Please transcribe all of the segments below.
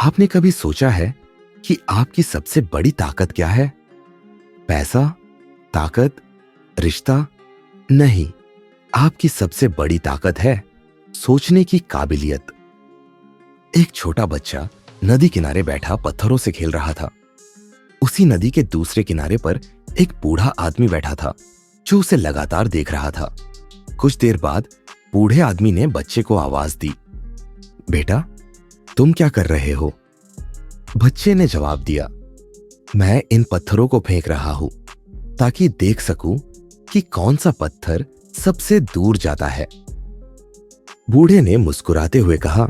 आपने कभी सोचा है कि आपकी सबसे बड़ी ताकत क्या है? पैसा, ताकत, रिश्ता? नहीं, आपकी सबसे बड़ी ताकत है सोचने की काबिलियत। एक छोटा बच्चा नदी किनारे बैठा पत्थरों से खेल रहा था। उसी नदी के दूसरे किनारे पर एक बूढ़ा आदमी बैठा था जो उसे लगातार देख रहा था। कुछ देर बाद बूढ़े आदमी ने बच्चे को आवाज दी, बेटा, तुम क्या कर रहे हो? बच्चे ने जवाब दिया, मैं इन पत्थरों को फेंक रहा हूं ताकि देख सकूं कि कौन सा पत्थर सबसे दूर जाता है। बूढ़े ने मुस्कुराते हुए कहा,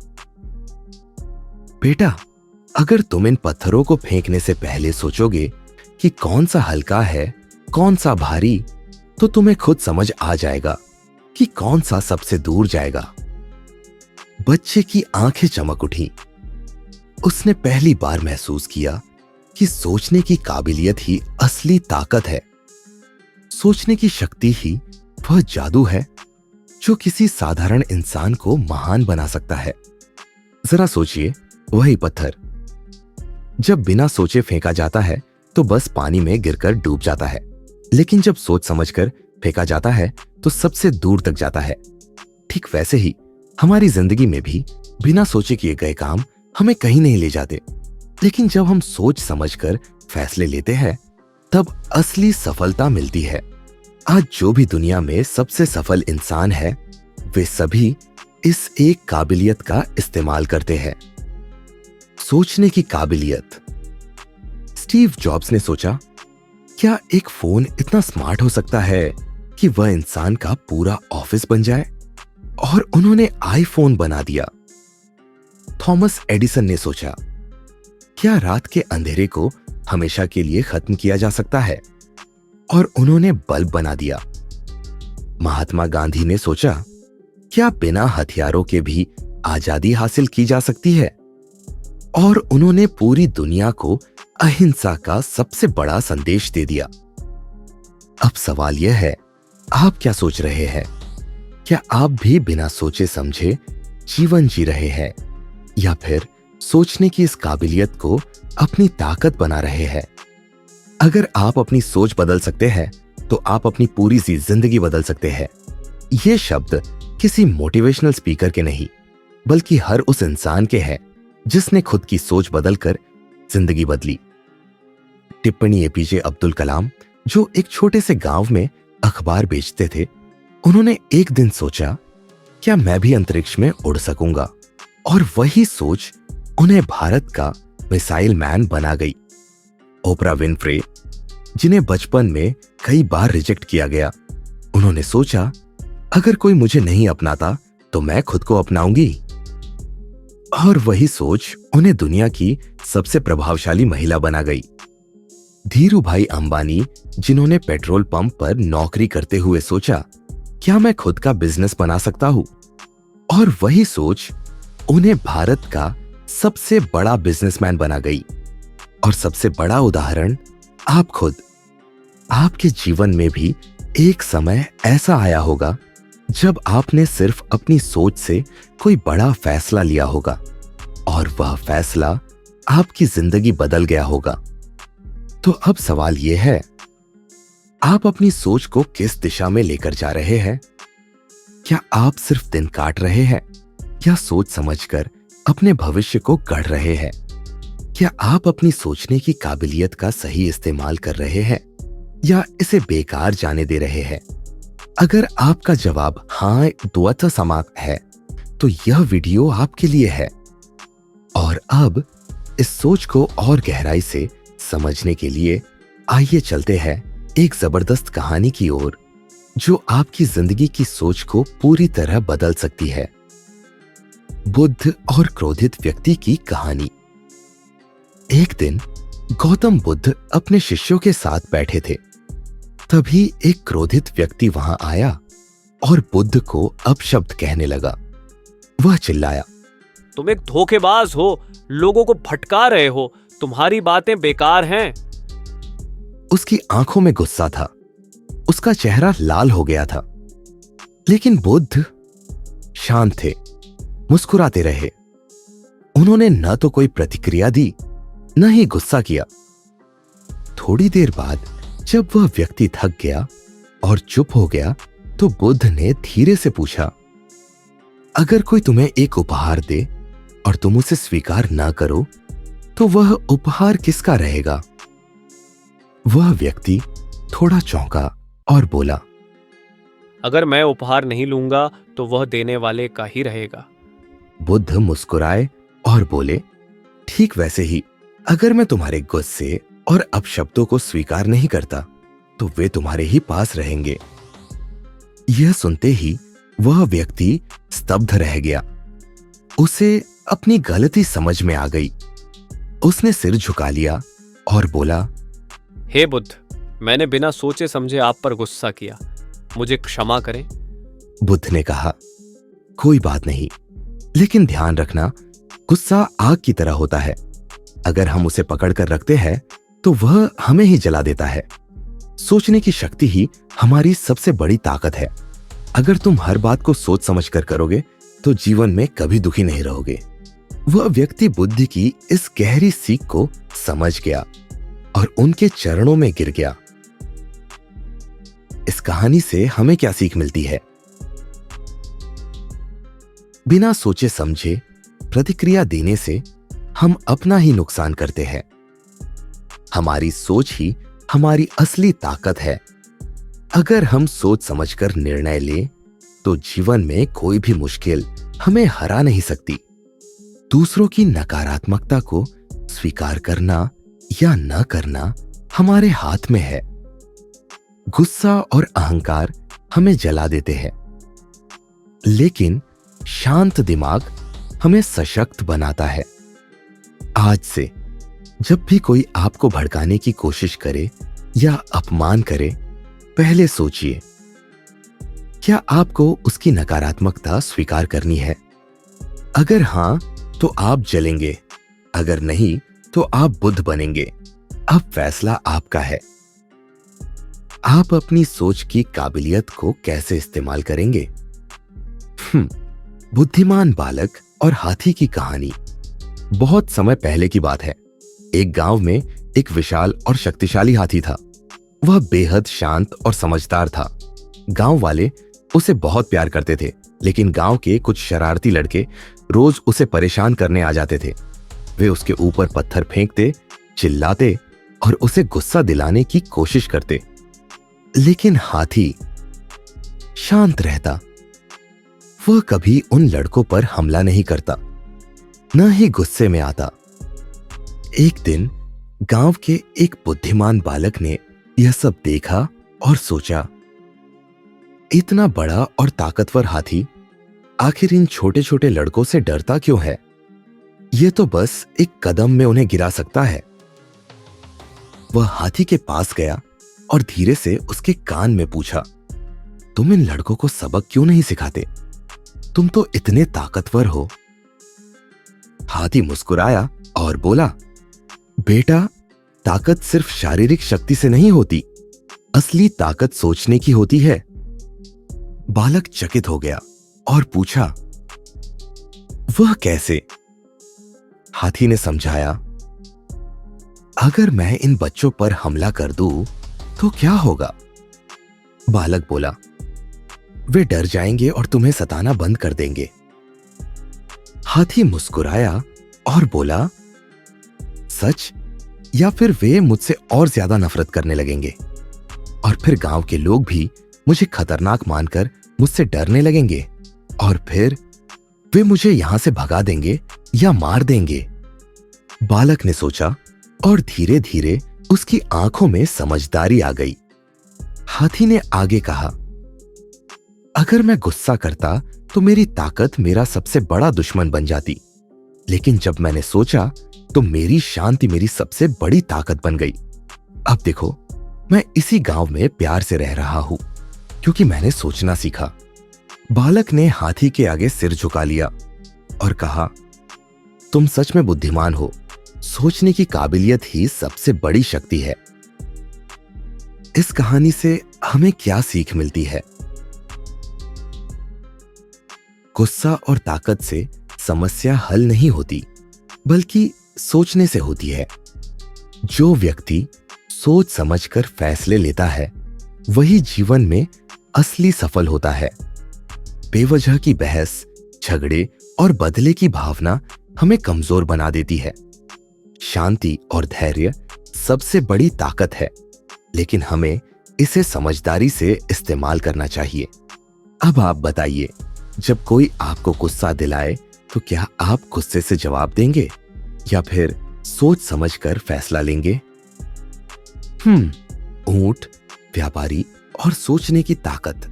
बेटा, अगर तुम इन पत्थरों को फेंकने से पहले सोचोगे कि कौन सा हल्का है, कौन सा भारी, तो तुम्हें खुद समझ आ जाएगा कि कौन सा सबसे दूर जाएगा। बच्चे की आंखें चमक उठी। उसने पहली बार महसूस किया कि सोचने की काबिलियत ही असली ताकत है। सोचने की शक्ति ही वह जादू है जो किसी साधारण इंसान को महान बना सकता है। जरा सोचिए, वही पत्थर जब बिना सोचे फेंका जाता है तो बस पानी में गिरकर डूब जाता है, लेकिन जब सोच समझकर फेंका जाता है तो सबसे दूर तक जाता है। ठीक वैसे ही हमारी जिंदगी में भी बिना सोचे किए गए काम हमें कहीं नहीं ले जाते, लेकिन जब हम सोच समझकर फैसले लेते हैं तब असली सफलता मिलती है। आज जो भी दुनिया में सबसे सफल इंसान है, वे सभी इस एक काबिलियत का इस्तेमाल करते हैं, सोचने की काबिलियत। स्टीव जॉब्स ने सोचा, क्या एक फोन इतना स्मार्ट हो सकता है कि वह इंसान का पूरा ऑफिस बन जाए? और उन्होंने आईफोन बना दिया। थॉमस एडिसन ने सोचा, क्या रात के अंधेरे को हमेशा के लिए खत्म किया जा सकता है? और उन्होंने बल्ब बना दिया। महात्मा गांधी ने सोचा, क्या बिना हथियारों के भी आजादी हासिल की जा सकती है? और उन्होंने पूरी दुनिया को अहिंसा का सबसे बड़ा संदेश दे दिया। अब सवाल यह है, आप क्या सोच रहे हैं? क्या आप भी बिना सोचे समझे जीवन जी रहे हैं, या फिर सोचने की इस काबिलियत को अपनी ताकत बना रहे हैं? अगर आप अपनी सोच बदल सकते हैं तो आप अपनी पूरी सी जिंदगी बदल सकते हैं। ये शब्द किसी मोटिवेशनल स्पीकर के नहीं, बल्कि हर उस इंसान के हैं जिसने खुद की सोच बदलकर जिंदगी बदली। टिप्पणी एपीजे अब्दुल कलाम, जो एक छोटे से गांव में अखबार बेचते थे, उन्होंने एक दिन सोचा, क्या मैं भी अंतरिक्ष में उड़ सकूंगा? और वही सोच उन्हें भारत का मिसाइल मैन बना गई। ओपरा विनफ्रे, जिन्हें बचपन में कई बार रिजेक्ट किया गया, उन्होंने सोचा, अगर कोई मुझे नहीं अपनाता तो मैं खुद को अपनाऊंगी। और वही सोच उन्हें दुनिया की सबसे प्रभावशाली महिला बना गई। धीरू भाई अंबानी, जिन्होंने पेट्रोल पंप पर नौकरी करते हुए सोचा, क्या मैं खुद का बिजनेस बना सकता हूं? और वही सोच उन्हें भारत का सबसे बड़ा बिजनेसमैन बना गई। और सबसे बड़ा उदाहरण आप खुद। आपके जीवन में भी एक समय ऐसा आया होगा जब आपने सिर्फ अपनी सोच से कोई बड़ा फैसला लिया होगा और वह फैसला आपकी जिंदगी बदल गया होगा। तो अब सवाल यह है, आप अपनी सोच को किस दिशा में लेकर जा रहे हैं? क्या आप सिर्फ दिन काट रहे हैं या सोच समझकर अपने भविष्य को गढ़ रहे हैं? क्या आप अपनी सोचने की काबिलियत का सही इस्तेमाल कर रहे हैं या इसे बेकार जाने दे रहे हैं? अगर आपका जवाब हाँ द्वत समाप्त है तो यह वीडियो आपके लिए है। और अब इस सोच को और गहराई से समझने के लिए आइए चलते हैं एक जबरदस्त कहानी की ओर जो आपकी जिंदगी की सोच को पूरी तरह बदल सकती है। बुद्ध और क्रोधित व्यक्ति की कहानी। एक दिन गौतम बुद्ध अपने शिष्यों के साथ बैठे थे। तभी एक क्रोधित व्यक्ति वहां आया और बुद्ध को अपशब्द कहने लगा। वह चिल्लाया, तुम एक धोखेबाज हो, लोगों को भटका रहे हो, तुम्हारी बातें बेकार हैं। उसकी आंखों में गुस्सा था, उसका चेहरा लाल हो गया था, लेकिन बुद्ध शांत थे, मुस्कुराते रहे। उन्होंने न तो कोई प्रतिक्रिया दी, न ही गुस्सा किया। थोड़ी देर बाद जब वह व्यक्ति थक गया और चुप हो गया, तो बुद्ध ने धीरे से पूछा, अगर कोई तुम्हें एक उपहार दे और तुम उसे स्वीकार ना करो, तो वह उपहार किसका रहेगा? वह व्यक्ति थोड़ा चौंका और बोला, अगर मैं उपहार नहीं लूंगा तो वह देने वाले का ही रहेगा। बुद्ध मुस्कुराए और बोले, ठीक वैसे ही, अगर मैं तुम्हारे गुस्से और अपशब्दों को स्वीकार नहीं करता, तो वे तुम्हारे ही पास रहेंगे। यह सुनते ही वह व्यक्ति स्तब्ध रह गया। उसे अपनी गलती समझ में आ गई। उसने सिर झुका लिया और बोला, हे बुद्ध, मैंने बिना सोचे समझे आप पर गुस्सा किया, मुझे क्षमा करें। बुद्ध ने कहा, कोई बात नहीं, लेकिन ध्यान रखना, गुस्सा आग की तरह होता है। अगर हम उसे पकड़कर रखते हैं तो वह हमें ही जला देता है। सोचने की शक्ति ही हमारी सबसे बड़ी ताकत है। अगर तुम हर बात को सोच समझकर करोगे तो जीवन में कभी दुखी नहीं रहोगे। वह व्यक्ति बुद्ध की इस गहरी सीख को समझ गया और उनके चरणों में गिर गया। इस कहानी से हमें क्या सीख मिलती है? बिना सोचे समझे प्रतिक्रिया देने से हम अपना ही नुकसान करते हैं। हमारी सोच ही हमारी असली ताकत है। अगर हम सोच समझकर निर्णय लें तो जीवन में कोई भी मुश्किल हमें हरा नहीं सकती। दूसरों की नकारात्मकता को स्वीकार करना या न करना हमारे हाथ में है। गुस्सा और अहंकार हमें जला देते हैं, लेकिन शांत दिमाग हमें सशक्त बनाता है। आज से जब भी कोई आपको भड़काने की कोशिश करे या अपमान करे, पहले सोचिए, क्या आपको उसकी नकारात्मकता स्वीकार करनी है? अगर हां, तो आप जलेंगे, अगर नहीं तो आप बुद्ध बनेंगे। अब फैसला आपका है। आप अपनी सोच की काबिलियत को कैसे इस्तेमाल करेंगे? बुद्धिमान बालक और हाथी की कहानी बहुत समय पहले की बात है। एक गांव में एक विशाल और शक्तिशाली हाथी था। वह बेहद शांत और समझदार था। गांव वाले उसे बहुत प्यार करते थे, लेकिन गांव के कुछ शरारती लड़के रोज उसे परेशान करने आ जाते थे। वे उसके ऊपर पत्थर फेंकते, चिल्लाते और उसे गुस्सा दिलाने की कोशिश करते। लेकिन हाथी शांत रहता। वह कभी उन लड़कों पर हमला नहीं करता, न ही गुस्से में आता। एक दिन गांव के एक बुद्धिमान बालक ने यह सब देखा और सोचा, इतना बड़ा और ताकतवर हाथी आखिर इन छोटे छोटे लड़कों से डरता क्यों है? यह तो बस एक कदम में उन्हें गिरा सकता है। वह हाथी के पास गया और धीरे से उसके कान में पूछा, तुम इन लड़कों को सबक क्यों नहीं सिखाते? तुम तो इतने ताकतवर हो। हाथी मुस्कुराया और बोला, बेटा, ताकत सिर्फ शारीरिक शक्ति से नहीं होती, असली ताकत सोचने की होती है। बालक चकित हो गया और पूछा, वह कैसे? हाथी ने समझाया, अगर मैं इन बच्चों पर हमला कर दूं तो क्या होगा? बालक बोला, वे डर जाएंगे और तुम्हें सताना बंद कर देंगे। हाथी मुस्कुराया और बोला, सच? या फिर वे मुझसे और ज्यादा नफरत करने लगेंगे और फिर गांव के लोग भी मुझे खतरनाक मानकर मुझसे डरने लगेंगे और फिर वे मुझे यहां से भगा देंगे या मार देंगे। बालक ने सोचा और धीरे धीरे उसकी आंखों में समझदारी आ गई। हाथी ने आगे कहा, अगर मैं गुस्सा करता तो मेरी ताकत मेरा सबसे बड़ा दुश्मन बन जाती, लेकिन जब मैंने सोचा तो मेरी शांति मेरी सबसे बड़ी ताकत बन गई। अब देखो, मैं इसी गांव में प्यार से रह रहा हूं क्योंकि मैंने सोचना सीखा। बालक ने हाथी के आगे सिर झुका लिया और कहा, तुम सच में बुद्धिमान हो। सोचने की काबिलियत ही सबसे बड़ी शक्ति है। इस कहानी से हमें क्या सीख मिलती है? गुस्सा और ताकत से समस्या हल नहीं होती, बल्कि सोचने से होती है। जो व्यक्ति सोच समझकर फैसले लेता है वही जीवन में असली सफल होता है। बेवजह की बहस, झगड़े और बदले की भावना हमें कमजोर बना देती है। शांति और धैर्य सबसे बड़ी ताकत है, लेकिन हमें इसे समझदारी से इस्तेमाल करना चाहिए। अब आप बताइए, जब कोई आपको गुस्सा दिलाए तो क्या आप गुस्से से जवाब देंगे या फिर सोच समझकर फैसला लेंगे? ऊंट, व्यापारी और सोचने की ताकत।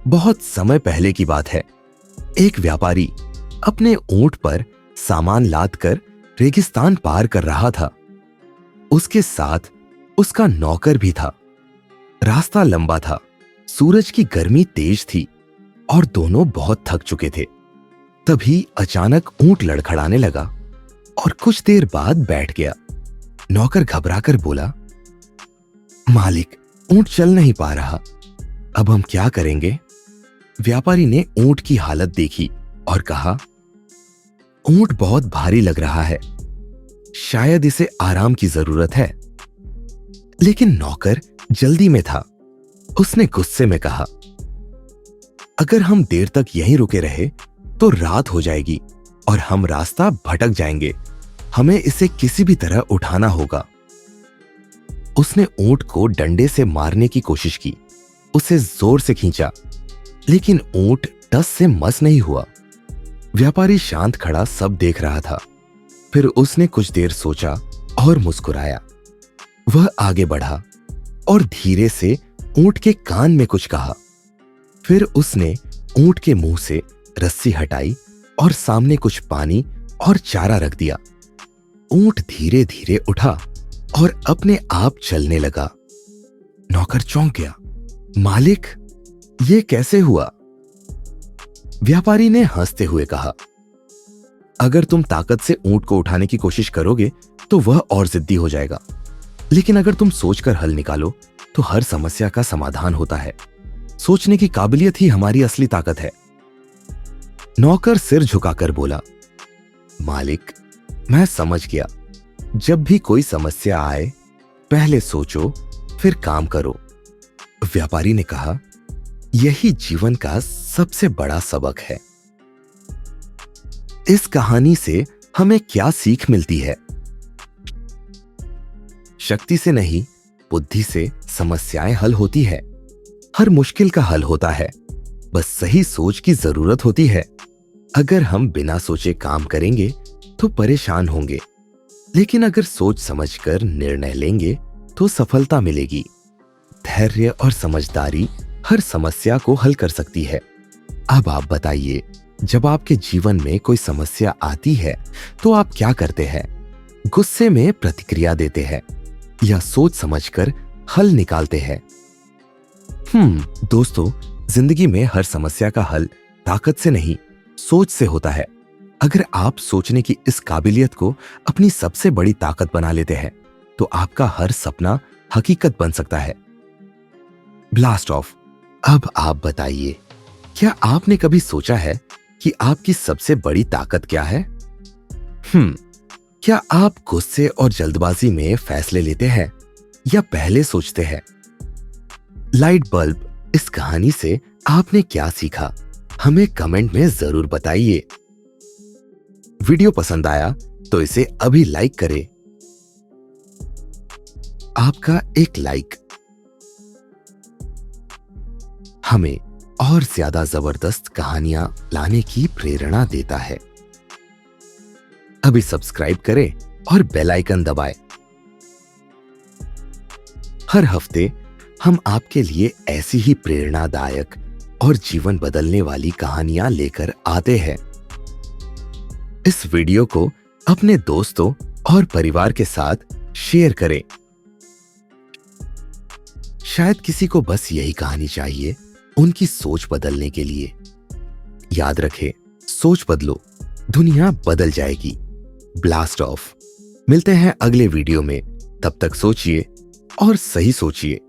बहुत समय पहले की बात है। एक व्यापारी अपने ऊंट पर सामान लादकर रेगिस्तान पार कर रहा था। उसके साथ उसका नौकर भी था। रास्ता लंबा था, सूरज की गर्मी तेज थी और दोनों बहुत थक चुके थे। तभी अचानक ऊंट लड़खड़ाने लगा और कुछ देर बाद बैठ गया। नौकर घबराकर बोला, मालिक, ऊंट चल नहीं पा रहा, अब हम क्या करेंगे? व्यापारी ने ऊंट की हालत देखी और कहा, ऊंट बहुत भारी लग रहा है, शायद इसे आराम की जरूरत है। लेकिन नौकर जल्दी में था। उसने गुस्से में कहा, अगर हम देर तक यहीं रुके रहे तो रात हो जाएगी और हम रास्ता भटक जाएंगे। हमें इसे किसी भी तरह उठाना होगा। उसने ऊंट को डंडे से मारने की कोशिश की, उसे जोर से खींचा, लेकिन ऊंट टस से मस नहीं हुआ। व्यापारी शांत खड़ा सब देख रहा था। फिर उसने कुछ देर सोचा और मुस्कुराया। वह आगे बढ़ा और धीरे से ऊंट के कान में कुछ कहा। फिर उसने ऊंट के मुंह से रस्सी हटाई और सामने कुछ पानी और चारा रख दिया। ऊंट धीरे धीरे उठा और अपने आप चलने लगा। नौकर चौंक गया, मालिक, ये कैसे हुआ? व्यापारी ने हंसते हुए कहा, अगर तुम ताकत से ऊंट को उठाने की कोशिश करोगे तो वह और जिद्दी हो जाएगा, लेकिन अगर तुम सोचकर हल निकालो तो हर समस्या का समाधान होता है। सोचने की काबिलियत ही हमारी असली ताकत है। नौकर सिर झुकाकर बोला, मालिक, मैं समझ गया। जब भी कोई समस्या आए पहले सोचो फिर काम करो। व्यापारी ने कहा, यही जीवन का सबसे बड़ा सबक है। इस कहानी से हमें क्या सीख मिलती है? शक्ति से नहीं, बुद्धि से समस्याएं हल होती है। हर मुश्किल का हल होता है, बस सही सोच की जरूरत होती है। अगर हम बिना सोचे काम करेंगे तो परेशान होंगे, लेकिन अगर सोच समझकर निर्णय लेंगे तो सफलता मिलेगी। धैर्य और समझदारी हर समस्या को हल कर सकती है। अब आप बताइए, जब आपके जीवन में कोई समस्या आती है तो आप क्या करते हैं? गुस्से में प्रतिक्रिया देते हैं या सोच समझकर हल निकालते हैं? दोस्तों, जिंदगी में हर समस्या का हल ताकत से नहीं, सोच से होता है। अगर आप सोचने की इस काबिलियत को अपनी सबसे बड़ी ताकत बना लेते हैं तो आपका हर सपना हकीकत बन सकता है। Blast of. अब आप बताइए, क्या आपने कभी सोचा है कि आपकी सबसे बड़ी ताकत क्या है? क्या आप गुस्से और जल्दबाजी में फैसले लेते हैं या पहले सोचते हैं? लाइट बल्ब, इस कहानी से आपने क्या सीखा? हमें कमेंट में जरूर बताइए। वीडियो पसंद आया तो इसे अभी लाइक करें। आपका एक लाइक हमें और ज्यादा जबरदस्त कहानियां लाने की प्रेरणा देता है। अभी सब्सक्राइब करें और बेल आइकन दबाएं। हर हफ्ते हम आपके लिए ऐसी ही प्रेरणादायक और जीवन बदलने वाली कहानियां लेकर आते हैं। इस वीडियो को अपने दोस्तों और परिवार के साथ शेयर करें। शायद किसी को बस यही कहानी चाहिए, उनकी सोच बदलने के लिए। याद रखें, सोच बदलो, दुनिया बदल जाएगी। Blast of. मिलते हैं अगले वीडियो में। तब तक सोचिए और सही सोचिए।